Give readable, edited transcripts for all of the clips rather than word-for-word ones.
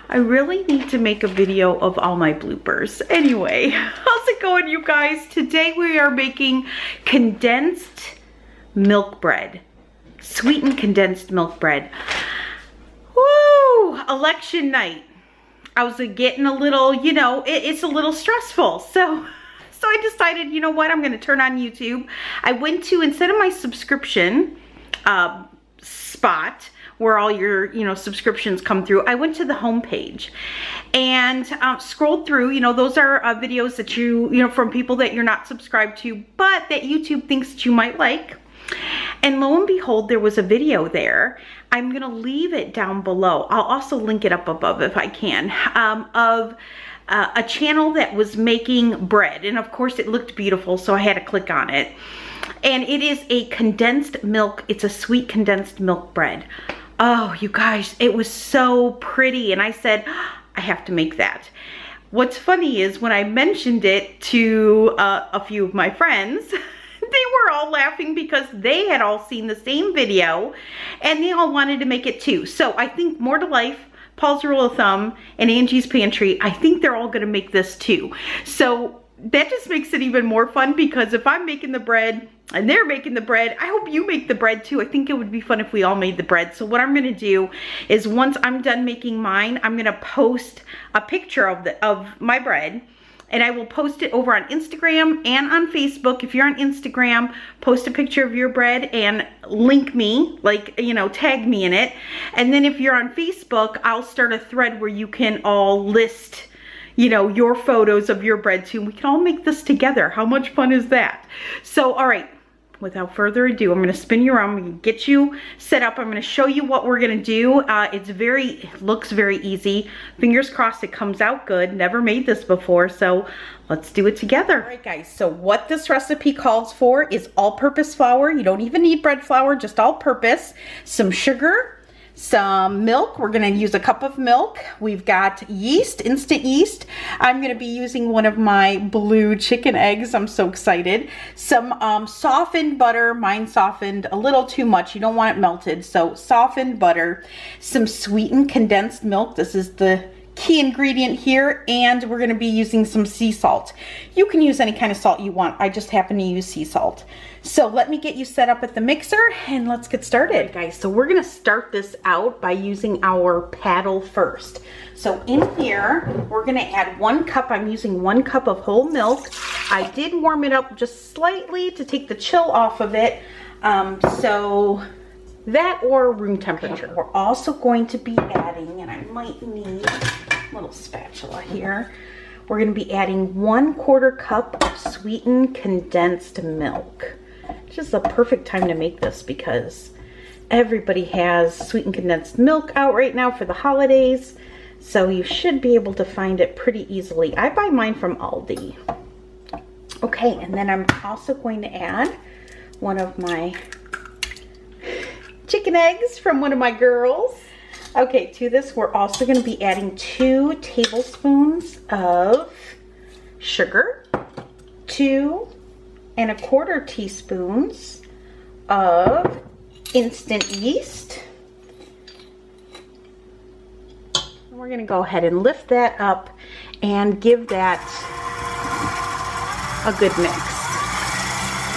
I really need to make a video of all my bloopers. Anyway, how's it going, you guys? Today we are making condensed milk bread. Sweetened condensed milk bread. Woo! Election night. I was getting a little, you know, it's a little stressful. So I decided, you know what, I'm gonna turn on YouTube. I went to, instead of my subscription spot, where all your, you know, subscriptions come through, I went to the home page and scrolled through. You know, those are videos that you know, from people that you're not subscribed to, but that YouTube thinks that you might like. And lo and behold, there was a video there. I'm gonna leave it down below. I'll also link it up above if I can, of a channel that was making bread. And of course it looked beautiful, so I had to click on it. And it is a condensed milk, it's a sweet condensed milk bread. Oh, you guys, it was so pretty. And I said, I have to make that. What's funny is when I mentioned it to a few of my friends, they were all laughing because they had all seen the same video and they all wanted to make it too. So I think More to Life, Paul's Rule of Thumb, and Angie's Pantry, I think they're all gonna make this too. So that just makes it even more fun, because if I'm making the bread and they're making the bread, I hope you make the bread too. I think it would be fun if we all made the bread. So what I'm gonna do is, once I'm done making mine, I'm gonna post a picture of my bread, and I will post it over on Instagram and on Facebook. If you're on Instagram, post a picture of your bread and link me, like, you know, tag me in it. And then if you're on Facebook, I'll start a thread where you can all list, you know, your photos of your bread too. We can all make this together. How much fun is that? So, all right, without further ado, I'm gonna spin you around. I'm gonna get you set up. I'm gonna show you what we're gonna do. It looks very easy. Fingers crossed it comes out good. Never made this before, so let's do it together. All right, guys, so what this recipe calls for is all-purpose flour. You don't even need bread flour, just all-purpose. Some sugar, some milk. We're gonna use a cup of milk. We've got yeast, instant yeast. I'm gonna be using one of my blue chicken eggs. I'm so excited. Some softened butter. Mine softened a little too much. You don't want it melted, so softened butter. Some sweetened condensed milk. This is the key ingredient here, and we're going to be using some sea salt. You can use any kind of salt you want. I just happen to use sea salt. So let me get you set up at the mixer and let's get started. Right, guys, so we're going to start this out by using our paddle first. So in here, we're going to add 1 cup. I'm using 1 cup of whole milk. I did warm it up just slightly to take the chill off of it. So that or room temperature. Okay, we're also going to be adding, and I might need a little spatula here. We're going to be adding 1/4 cup of sweetened condensed milk. It's just a perfect time to make this because everybody has sweetened condensed milk out right now for the holidays. So you should be able to find it pretty easily. I buy mine from Aldi. Okay, and then I'm also going to add one of my chicken eggs from one of my girls. Okay, to this we're also going to be adding 2 tablespoons of sugar, 2 1/4 teaspoons of instant yeast. And we're going to go ahead and lift that up and give that a good mix.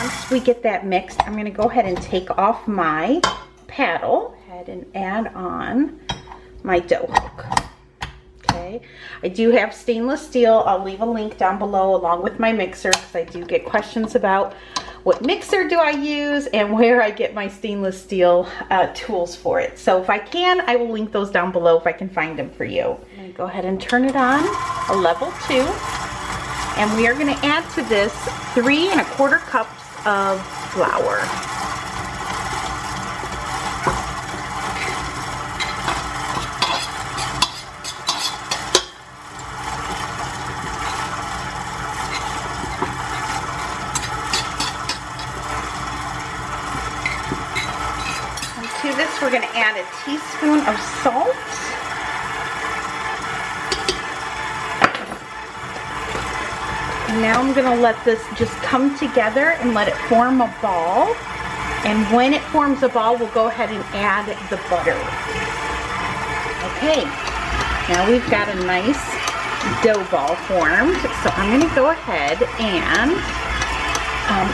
Once we get that mixed, I'm going to go ahead and take off my paddle and add on my dough hook. Okay, I do have stainless steel. I'll leave a link down below along with my mixer, because I do get questions about what mixer do I use and where I get my stainless steel tools for it. So if I can, I will link those down below if I can find them for you. I'm going to go ahead and turn it on a level 2, and we are going to add to this 3 1/4 cups of flour. To this, we're going to add a teaspoon of salt. And now I'm going to let this just come together and let it form a ball. And when it forms a ball, we'll go ahead and add the butter. Okay. Now we've got a nice dough ball formed. So I'm going to go ahead and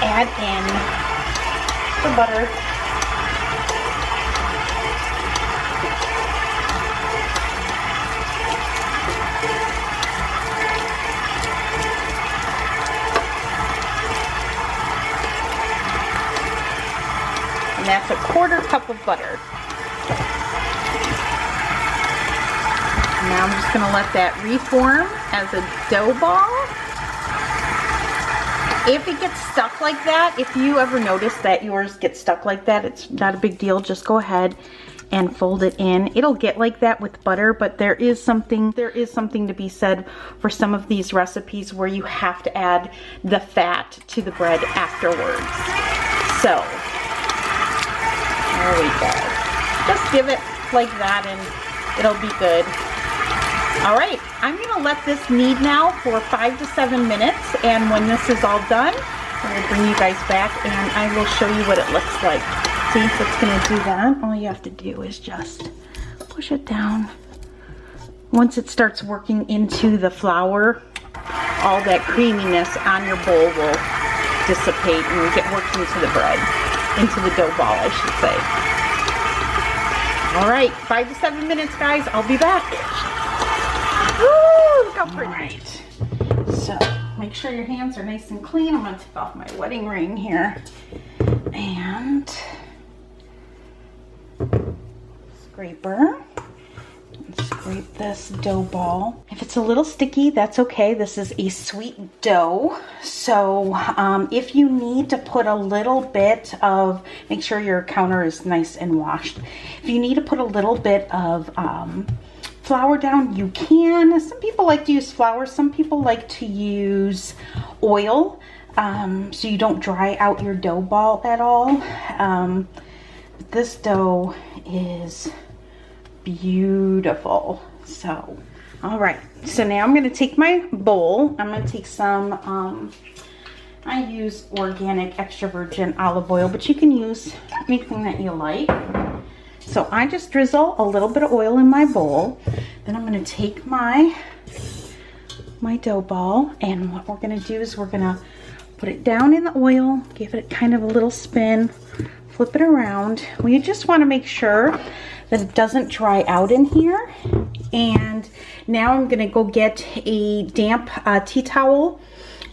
add in the butter. And that's a 1/4 cup of butter. Now I'm just going to let that reform as a dough ball. If it gets stuck like that, if you ever notice that yours gets stuck like that, it's not a big deal. Just go ahead and fold it in. It'll get like that with butter, but there is something to be said for some of these recipes where you have to add the fat to the bread afterwards. So there we go. Just give it like that and it'll be good. All right, I'm gonna let this knead now for 5 to 7 minutes, and when this is all done, I'm gonna bring you guys back and I will show you what it looks like. See if it's gonna do that. All you have to do is just push it down. Once it starts working into the flour, all that creaminess on your bowl will dissipate and get worked into the bread, into the dough ball, I should say. All right, 5 to 7 minutes, guys. I'll be back. Woo, look how pretty. All right, so make sure your hands are nice and clean. I'm gonna take off my wedding ring here and scraper. Scrape this dough ball. If it's a little sticky, that's okay. This is a sweet dough. So if you need to put a little bit of, make sure your counter is nice and washed. If you need to put a little bit of flour down, you can. Some people like to use flour. Some people like to use oil so you don't dry out your dough ball at all. This dough is beautiful. So, all right. So now I'm going to take my bowl. I'm going to take some, I use organic extra virgin olive oil, but you can use anything that you like. So I just drizzle a little bit of oil in my bowl. Then I'm going to take my dough ball, and what we're going to do is we're going to put it down in the oil, give it kind of a little spin, flip it around. We just want to make sure that it doesn't dry out in here. And now I'm going to go get a damp tea towel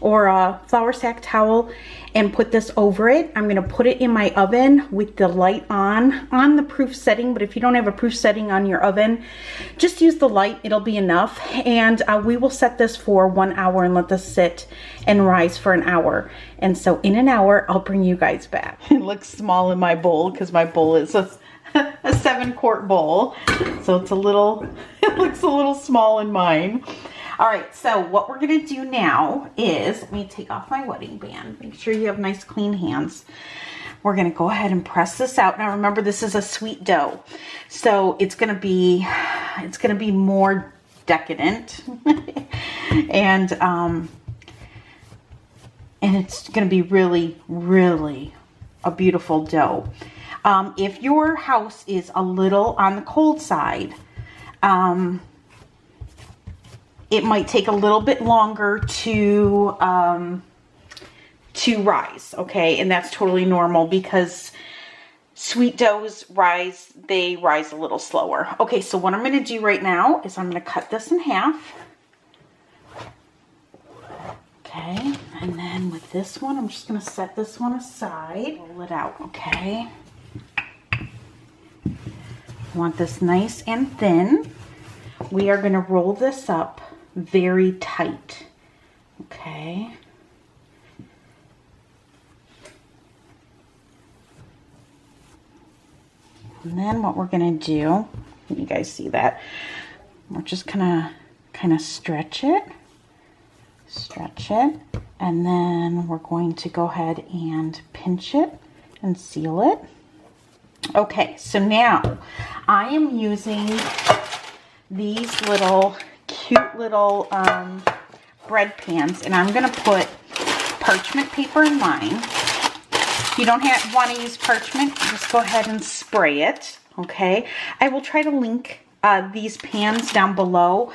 or a flour sack towel and put this over it. I'm going to put it in my oven with the light on the proof setting, but if you don't have a proof setting on your oven, just use the light, it'll be enough. And we will set this for 1 hour and let this sit and rise for an hour. And so in an hour, I'll bring you guys back. It looks small in my bowl because my bowl is a 7-quart bowl. So it's a little, it looks a little small in mine. All right, so what we're gonna do now is, let me take off my wedding band. Make sure you have nice clean hands. We're gonna go ahead and press this out. Now remember, this is a sweet dough. So it's gonna be more decadent. and it's gonna be really, really a beautiful dough. If your house is a little on the cold side, it might take a little bit longer to rise, okay? And that's totally normal because sweet doughs rise a little slower. Okay, so what I'm gonna do right now is I'm gonna cut this in half. Okay, and then with this one, I'm just gonna set this one aside, roll it out, okay? You want this nice and thin. We are gonna roll this up very tight, okay? And then what we're gonna do, you guys see that? We're just gonna kind of stretch it, and then we're going to go ahead and pinch it and seal it. Okay, so now I am using these little cute little bread pans, and I'm gonna put parchment paper in mine. If you don't want to use parchment, just go ahead and spray it, okay? I will try to link these pans down below.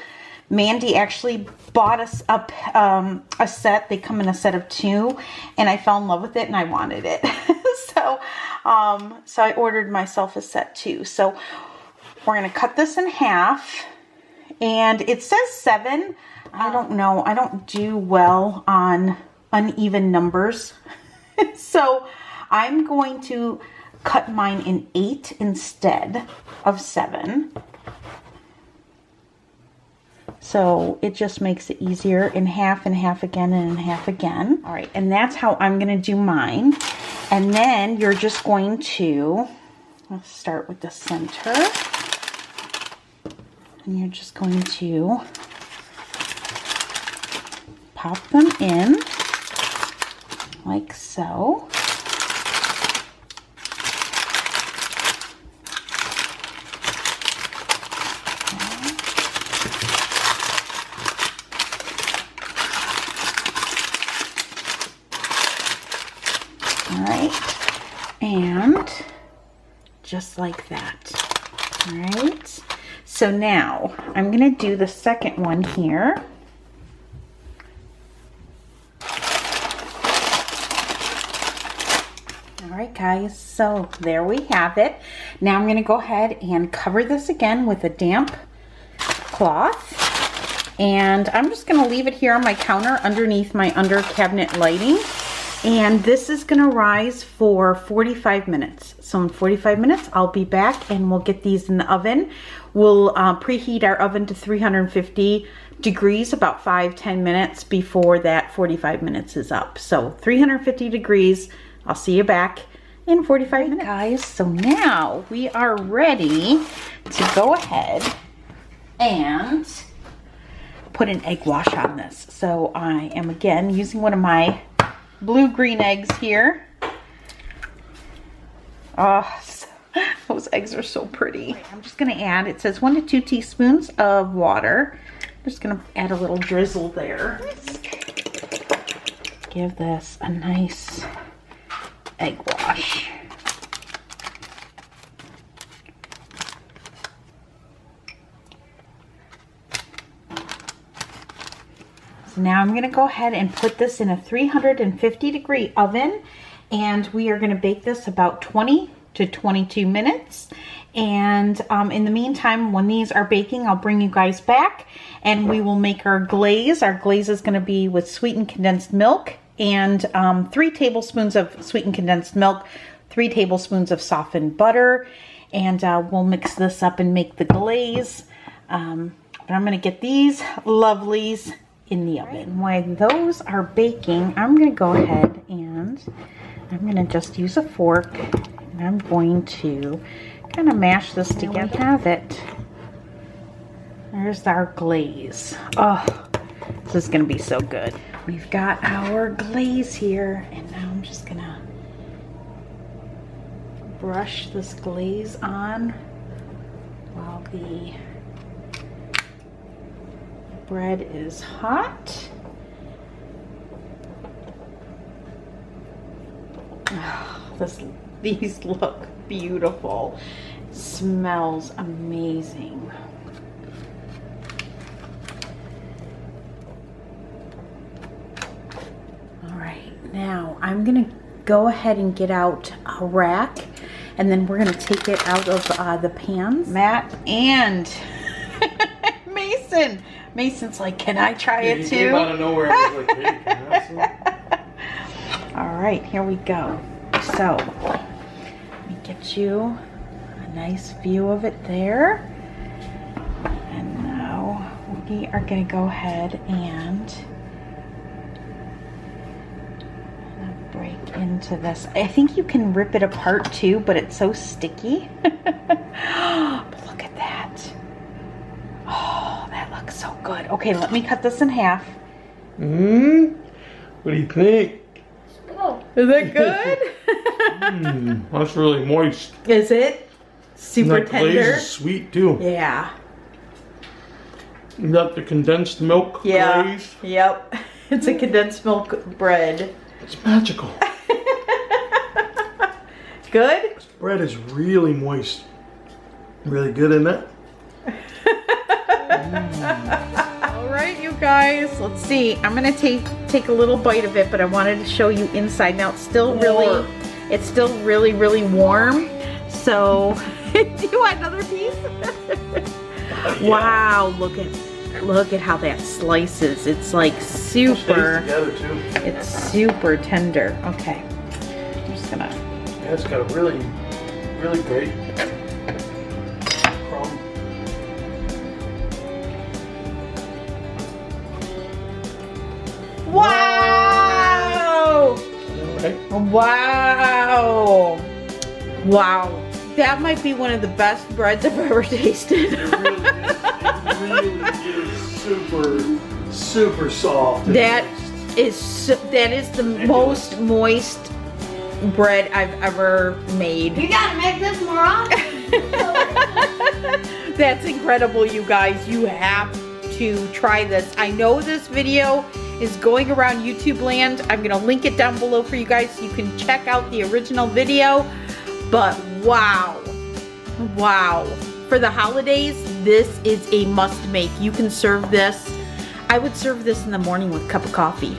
Mandy actually bought us up a set. They come in a set of 2, and I fell in love with it and I wanted it. so I ordered myself a set too. So we're gonna cut this in half, and it says 7. I don't know. I don't do well on uneven numbers. So I'm going to cut mine in 8 instead of 7. So it just makes it easier, in half and half again and in half again. All right, and that's how I'm gonna do mine. And then you're just going to, let's start with the center. And you're just going to pop them in like so. All right, and just like that. All right, so now I'm gonna do the second one here. All right, guys, so there we have it. Now I'm gonna go ahead and cover this again with a damp cloth, and I'm just gonna leave it here on my counter underneath my under cabinet lighting. And this is gonna rise for 45 minutes. So in 45 minutes, I'll be back and we'll get these in the oven. We'll preheat our oven to 350 degrees about 5-10 minutes before that 45 minutes is up. So 350 degrees, I'll see you back in 45 minutes. Guys, so now we are ready to go ahead and put an egg wash on this. So I am again using one of my blue-green eggs here. Oh, those eggs are so pretty. I'm just gonna add, it says 1 to 2 teaspoons of water. I'm just gonna add a little drizzle there. Give this a nice egg wash. So now I'm gonna go ahead and put this in a 350 degree oven, and we are gonna bake this about 20 to 22 minutes. And in the meantime, when these are baking, I'll bring you guys back and we will make our glaze. Our glaze is gonna be with sweetened condensed milk and 3 tablespoons of sweetened condensed milk, 3 tablespoons of softened butter, and we'll mix this up and make the glaze. But I'm gonna get these lovelies in the oven. While those are baking, I'm gonna go ahead and I'm gonna just use a fork and I'm going to kind of mash this together. We have it. There's our glaze. Oh, this is gonna be so good. We've got our glaze here, and now I'm just gonna brush this glaze on while the bread is hot. Oh, these look beautiful. It smells amazing. All right, now I'm gonna go ahead and get out a rack, and then we're gonna take it out of the pans. Matt and Mason. Mason's like, can I try it too? He came out of nowhere and was like, hey, can I have some? All right, here we go. So, let me get you a nice view of it there. And now we are gonna go ahead and break into this. I think you can rip it apart too, but it's so sticky. But look at that. Oh, that looks so good. Okay, let me cut this in half. What do you think? Oh, is that good? That's really moist. Is it? Super and that tender. glaze is sweet too. Yeah. You got the condensed milk glaze. Yep. It's a condensed milk bread. It's magical. Good? This bread is really moist. Really good, isn't it? All right, you guys, let's see. I'm gonna take a little bite of it, but I wanted to show you inside. Now it's still really warm. So, do you want another piece? Yeah. Wow, look at how that slices. It's like super. Together too. It's super tender. Okay, I'm just gonna. Yeah, it's got a really great crumb. Wow! Right? Wow! Wow! That might be one of the best breads I've ever tasted. It really is super soft. That is the most moist bread I've ever made. You gotta make this more often. That's incredible, you guys. You have to try this. I know this video is going around YouTube land. I'm gonna link it down below for you guys so you can check out the original video. But wow, for the holidays, this is a must make. You can serve this. I would serve this in the morning with a cup of coffee.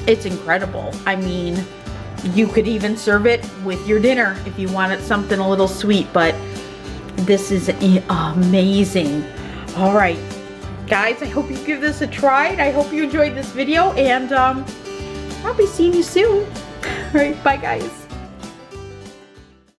It's incredible. I mean, you could even serve it with your dinner if you wanted something a little sweet, but this is amazing. All right, guys, I hope you give this a try, and I hope you enjoyed this video, and I'll be seeing you soon. All right, bye guys.